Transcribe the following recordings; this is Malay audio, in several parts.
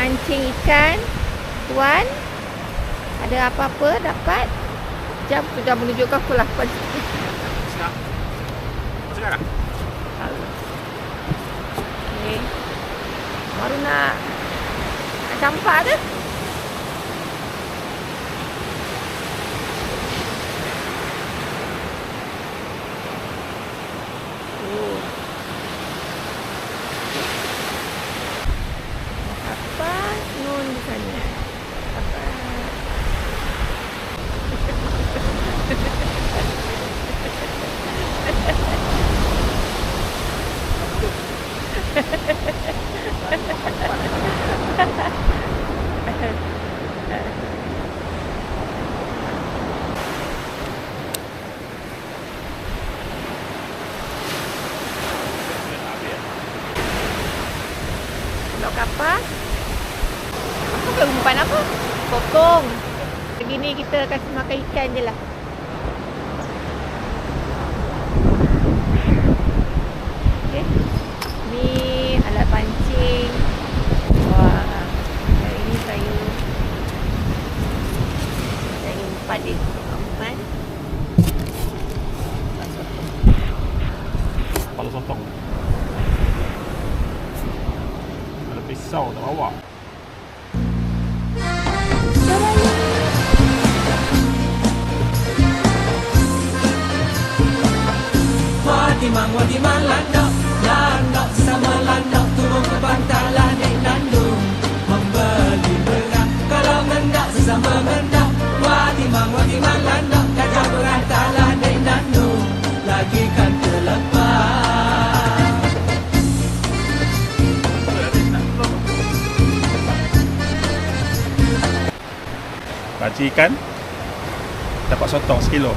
mancing ikan. Tuan, ada apa-apa dapat? Jam sudah menunjukkan pukul 8. Sekarang? Okay. Baru nak campak tu. Apa nun di sana? Apa? Nak kapal? Apa ke umpan apa? Potong. Begini kita kasih makan ikan je lah. Okay. Ni alat pancing. Wah. Hari ni saya umpan dia. Umpan. Kepala sotong. Ada pisau tak bawa. Wadiman landok, landok sama landok turun ke bantalan naik nandung membeli berat kalau mendak sesama mendak. Wadiman landok gajah berantalan naik nandung lagi kan terlepas. Pancing ikan dapat sotong sekilo.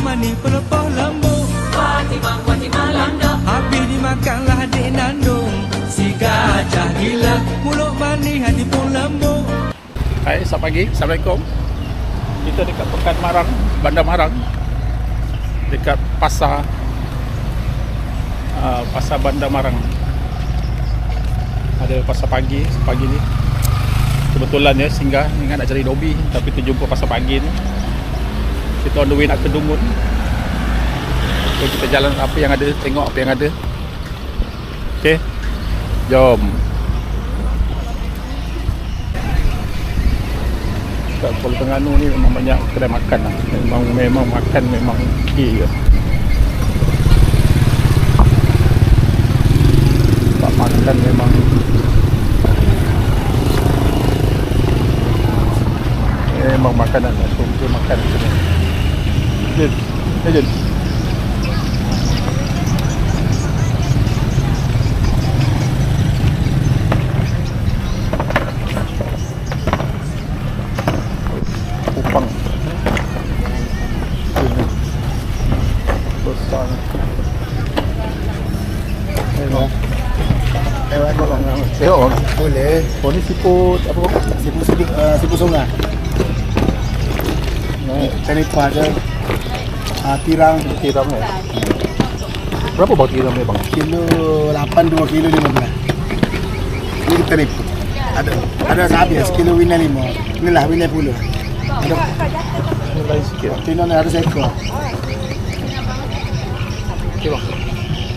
Mani pelepah lembu Watimang landok habis dimakanlah adik nandung si gajah gila mulut mani hati pun lembu. Hai, selamat pagi. Assalamualaikum. Kita dekat Pekan Marang, Bandar Marang. Dekat pasar pasar Bandar Marang. Ada pasar pagi ni. Kebetulan ya singgah ingat nak cari Dobi tapi terjumpa pasar pagi ni. Kita on the way nak ke Dungun. So, kita jalan apa yang ada, tengok apa yang ada. Okey. Jom. Kat Pulau Terengganu ni memang banyak kedai makan lah. Memang makan memang okey ke. Tempat makan memang makanan lah. So, kita makan sini. Jom. Kupang. Sini. Besar. Tengok. Tengok. Boleh. Oh ni siput apa? Siput sungai. Tenipa ada tirang ya. Berapa bau tiram ni bang? kilo 8, 2 kilo 15. Ini kita nipu. Ada habis kilo wina 5. Inilah wina 10. Ada Lain sikit. tino ni ada seekor. Okey bang.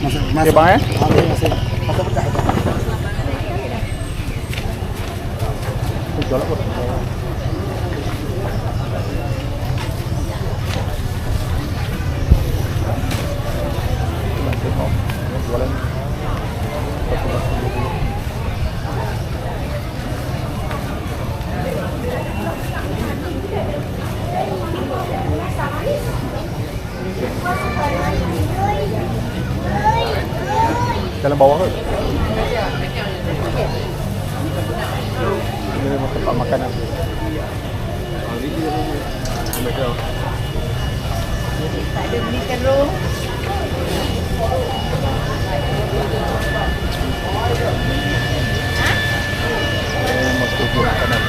Masuk. Okey bang Masuk. Masuk pedah. Jual apa? Jualan. Dalam bawah ke? Ini memang tempat makanan. Tak ada beli telur. Ini memang tempat makanan.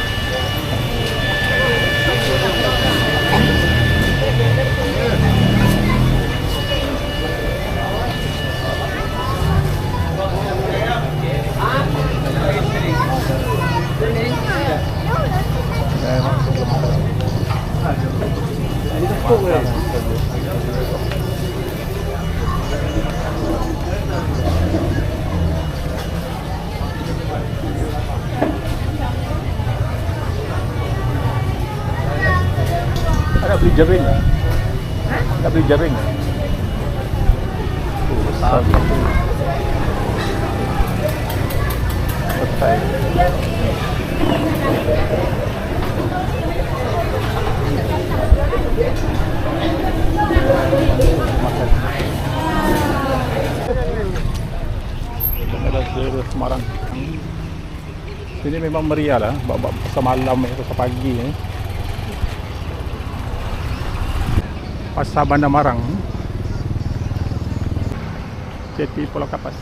jering lah. Ha? Nak beli jering lah. Oh, besar. Betul. Makan. Ada daerah Semarang. Sini memang meriah lah, pasal malam ni, pasal pagi ni. Pasar Bandar Marang, Jeti Pulau Kapas.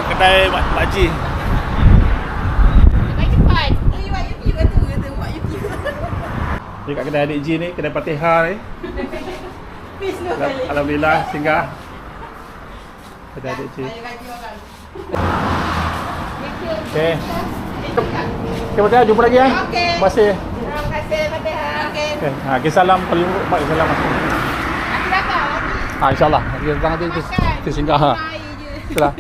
Kedai Mak Ji. Baik cepat. Ni kat kedai adik Ji ni, kedai Fatihah ni. Alhamdulillah singgah kedai adik Ji. Okey. Okey, Fatihah jumpa lagi eh. Okey. Terima kasih. Terima kasih Fatihah. Okey. Okey, okay, salam paling baik salam. Aku datang lagi. Insya-Allah. Kita datang nanti kita singgah. Ha. Itulah.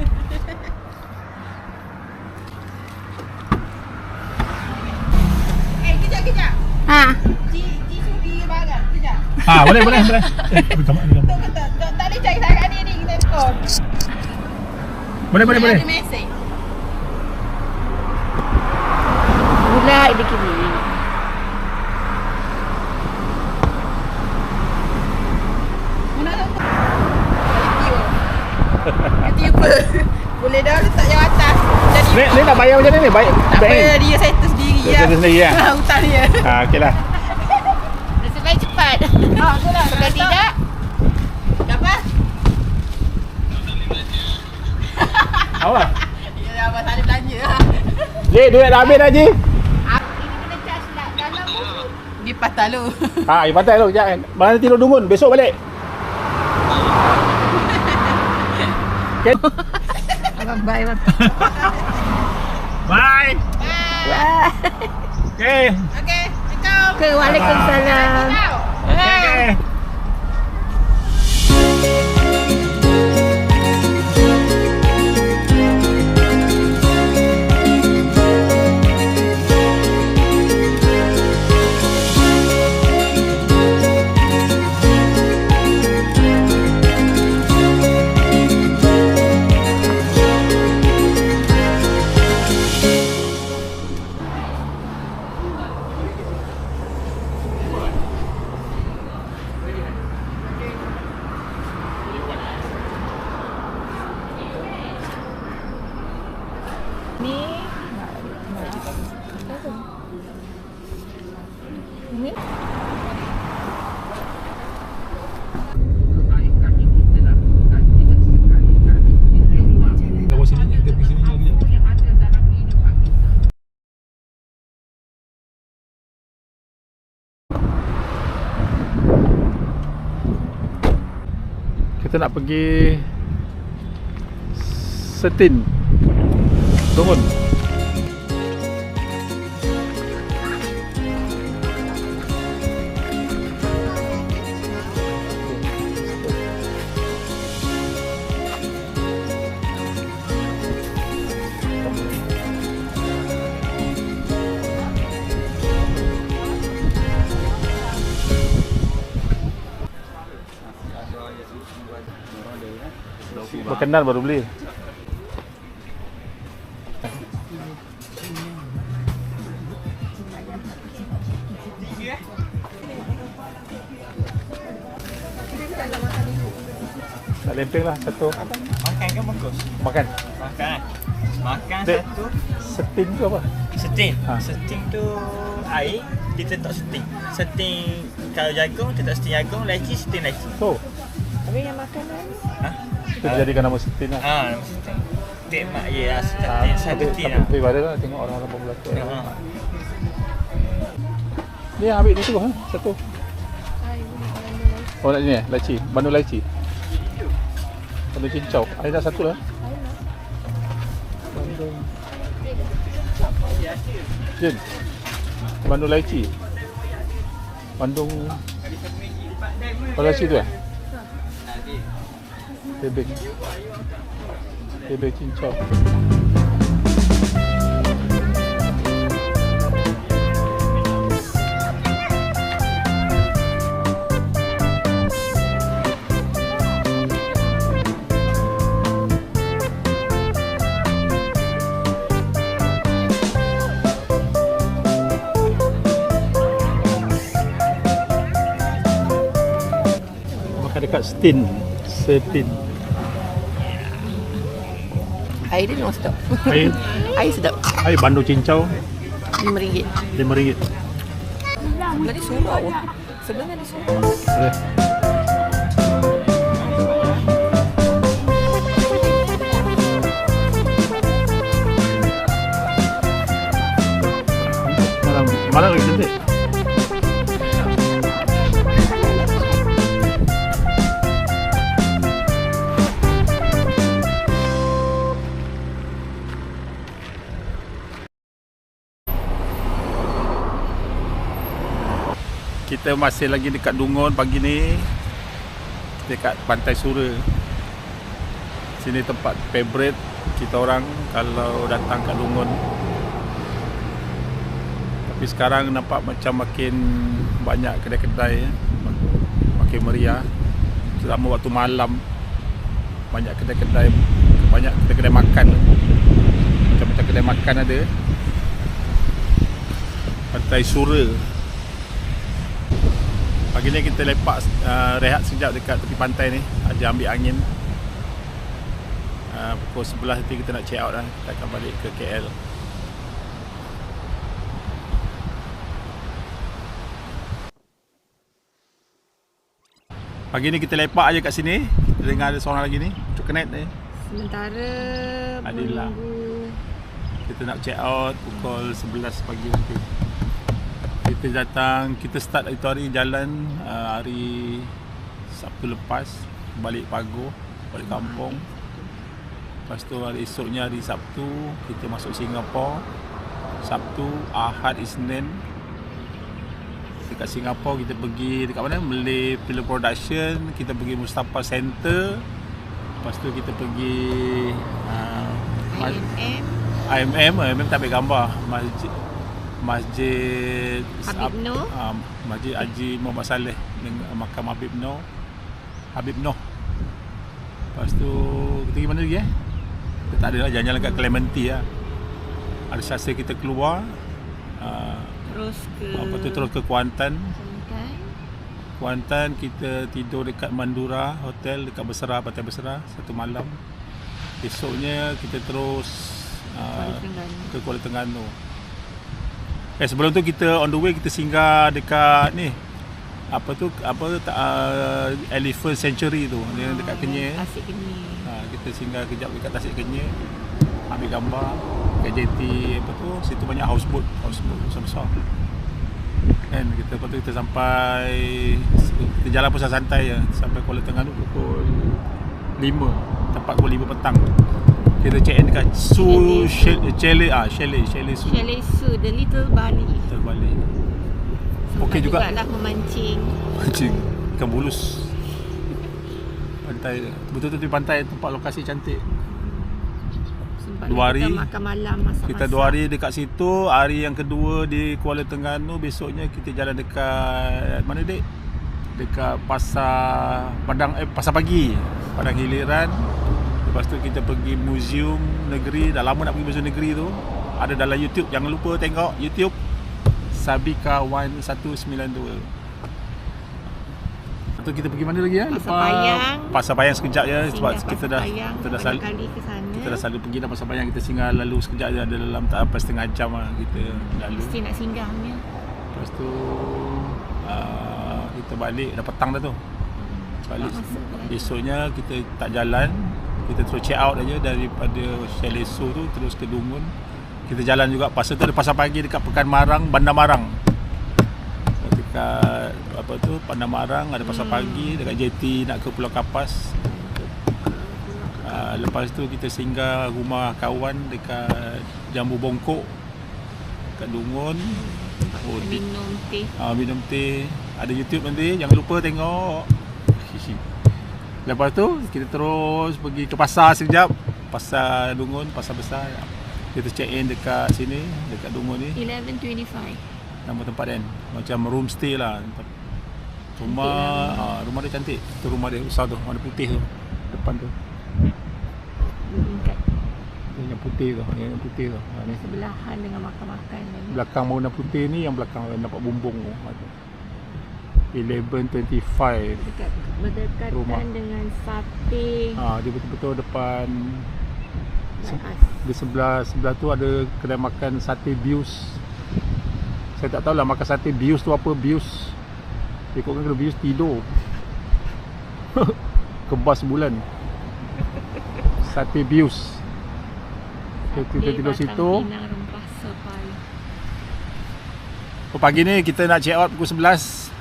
Kejap. Ha. Ji sudi barang. Kejap. Boleh. Tak boleh cari sangat ni kita call. Boleh. Ada mesej. Gula di kiri. Mana tu? Tiba. Boleh dah letak yang atas. Jadi Ni nak bayar macam ni baik. tak apa, dia settle sendiri Dia settle sendiri, ya? Hutang dia. Okeylah. Nasib baik cepat. Itulah. Kalau tidak apa? Awak. Ya, abang tak ada belanja. Ji, duit dah habis dah Ji. Ini kena charge lah dalam tu. Dia patah lu. Patah lu sekejap. Mana tidur Dungun, besok balik. Okay. Abang bye bang. Bye. Bye. Okay. Okey, assalamualaikum. Waalaikumsalam. Okay. Ni. Ini. Kita nak pergi Setin Dungun. Berkenan baru beli. Tak lempeng lah satu. Makan ke bungkus? Makan. Makan Dek, satu. Setin tu apa? Seting. Ha. Seting tu air, kita tak seting. Seting kalau jagung, kita tak seting jagung, leci seting leci. So, Tapi yang makanan ni. Ha? kita jadikan nama Setin lah. Nama seting. Dek mak ya, seting satu tin lah. Tapi pada lah tengok orang-orang berlaku. Ha. Ni ambil ni tu ha? Satu. Oh nak ni laci, bandung laci. Bandung cincau. Ada dah satu lah. Bandung. Jin, Bandung Lychee. Bandung Lychee tu Bebek cincau. Dekat Setin. Air dia memang sedap. Air Air sedap. air Bandung cincau RM5. RM5. Tadi surau. Sebenarnya di surau. Malam lagi cantik. Kita masih lagi dekat Dungun pagi ni. Dekat Pantai Sura. Sini tempat favorite kita orang kalau datang kat Dungun. Tapi sekarang nampak macam makin banyak kedai-kedai, makin meriah. Terutama waktu malam, banyak kedai-kedai makan. Macam-macam kedai makan ada. Pantai Sura. Pagi ni kita lepak rehat sekejap dekat tepi pantai ni, aja ambil angin. Pukul 11 nanti kita nak check out lah. Kita akan balik ke KL. Pagi ni kita lepak aja kat sini. Kita dengar ada seorang lagi ni, Cuk Connect ni. Sementara Adila. menunggu Kita nak check out pukul 11 pagi nanti. Kita datang, kita start itu hari jalan hari Sabtu lepas, balik Pagoh, balik kampung. Lepas tu hari esoknya hari Sabtu kita masuk Singapura. Sabtu, Ahad, Isnin dekat Singapura kita pergi dekat mana? Malay Film Production, kita pergi Mustafa Center. Lepas tu kita pergi IMM tak ambil gambar. Masjid Habib Noor. Masjid Haji Muhammad Saleh dengan makam Habib Noor. Lepas tu kita pergi mana lagi Kita tak ada lah, jalan-jalan kat Clementi lah. Hari Selasa kita keluar terus ke Kuantan. Kita tidur dekat Mandura Hotel dekat Bersera, Pantai Bersera satu malam. Esoknya kita terus ke Kuala Terengganu. Sebelum tu kita on the way kita singgah dekat ni Elephant Sanctuary tu, dia dekat Kenyir. Tasik Kenyir. Kita singgah kejap dekat Tasik Kenyir, ambil gambar kat jeti situ banyak houseboat besar-besar. Kan lepas tu kita sampai, kita jalan pusat santai je sampai Kuala Terengganu pukul 5, tempat pukul 5 petang. Kita check in dekat Chalet Su, The Little Bali. Okey juga lah memancing ikan bulus. Pantai betul-betul di pantai, tempat lokasi cantik. Sempat 2 hari kita makan malam, masak-masak. Kita 2 hari dekat situ. Hari yang kedua di Kuala Terengganu. Besoknya kita jalan dekat mana dek? Dekat Pasar Pagi, Padang Hiliran. Lepas tu kita pergi Museum Negeri. Dah lama nak pergi Museum Negeri tu. Ada dalam YouTube, jangan lupa tengok YouTube Sabika 192. Lepas tu kita pergi mana lagi Pasar Payang sekejap je sebab kita dah selalu pergi dah Pasar Payang. Kita singgah lalu sekejap je, ada dalam tak apa setengah jam lah kita lalu. Mesti nak singgah ni. Lepas tu kita balik dah petang dah tu. Balik esoknya kita tak jalan, kita terus check out aja daripada Chalet Su tu terus ke Dungun. Kita jalan juga. Pasal tu ada pasar pagi dekat Pekan Marang, Bandar Marang. Dekat Bandar Marang ada pasar pagi, dekat jeti nak ke Pulau Kapas. Lepas tu kita singgah rumah kawan dekat Jambu Bongkok. kat Dungun. Oh, Minum teh. minum teh. Ada YouTube nanti, jangan lupa tengok. Lepas tu kita terus pergi ke pasar sekejap. Pasar Dungun, pasar besar. Kita check in dekat sini, dekat Dungun ni. 11:25. Nama tempat kan, macam room stay lah. Rumah rumah dia cantik. Tu rumah dia besar tu, warna putih tu depan tu. Tingkat Yang putih tu, yang putih tu. Ni sebelahan dengan makan-makan. belakang warna putih ni, yang belakang nampak bumbung tu. 11:25. Dekat berdekatan Rumah. dengan sate. Dia betul-betul depan. Beras. Di sebelah tu ada kedai makan sate bius. Saya tak tahulah makan sate bius tu apa bius. Ikutkan kalau bius tidur. Kebas sebulan. Sate bius. Kita tidur situ. Pinang rempah sepai. Pagi ni kita nak check out pukul 11.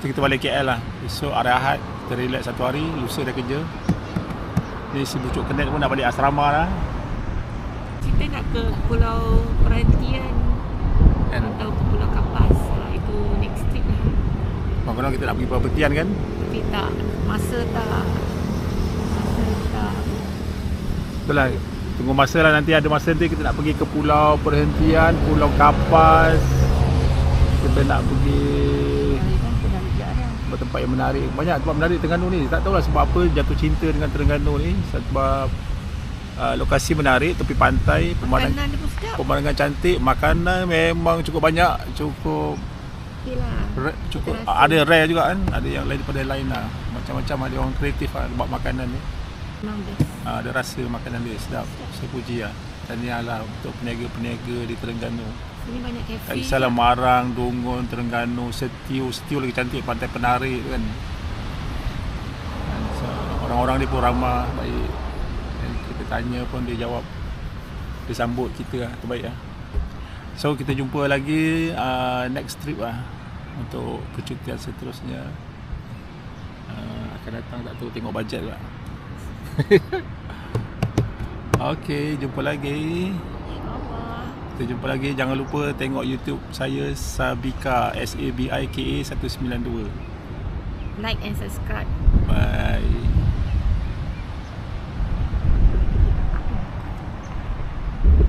Kita balik KL lah. Esok hari Ahad kita relax satu hari. Lusa dah kerja. Ni si Bucuk Kenet pun nak balik asrama lah. Kita nak ke Pulau Perhentian Kan? atau ke Pulau Kapas. Itu next trip lah. Kadang-kadang kita nak pergi perhentian kan. Tapi tak, masa tak. Betul lah. Tunggu masa lah, nanti ada masa nanti kita nak pergi ke Pulau Perhentian, Pulau Kapas. Kita nak pergi tempat yang menarik. Banyak tempat menarik Terengganu ni. Tak tahulah sebab apa jatuh cinta dengan Terengganu ni. Sebab lokasi menarik, tepi pantai, Makanan dia pun sedap. pemandangan cantik, makanan memang cukup banyak, cukup Okay lah. cukup Kita rasa. ada rare juga kan. Ada yang lain daripada lain lah. Macam-macam ada orang kreatif lah buat makanan ni. Memang best. Ada rasa makanan dia sedap. Saya puji lah. Tahniah lah untuk peniaga-peniaga di Terengganu. Sini banyak kafe. Tak kisahlah Marang, Dungun, Terengganu, Setiu lagi cantik, Pantai Penarik tu kan. So, orang-orang dia pun ramah, baik. Dan kita tanya pun dia jawab. Dia sambut kita lah, terbaik lah. So kita jumpa lagi next trip lah. Untuk percutian seterusnya. Akan datang tak tahu, tengok bajet lah. Okay, jumpa lagi. Kita jumpa lagi. Jangan lupa tengok YouTube saya, Sabika, SABIKA 192. Like and subscribe. Bye.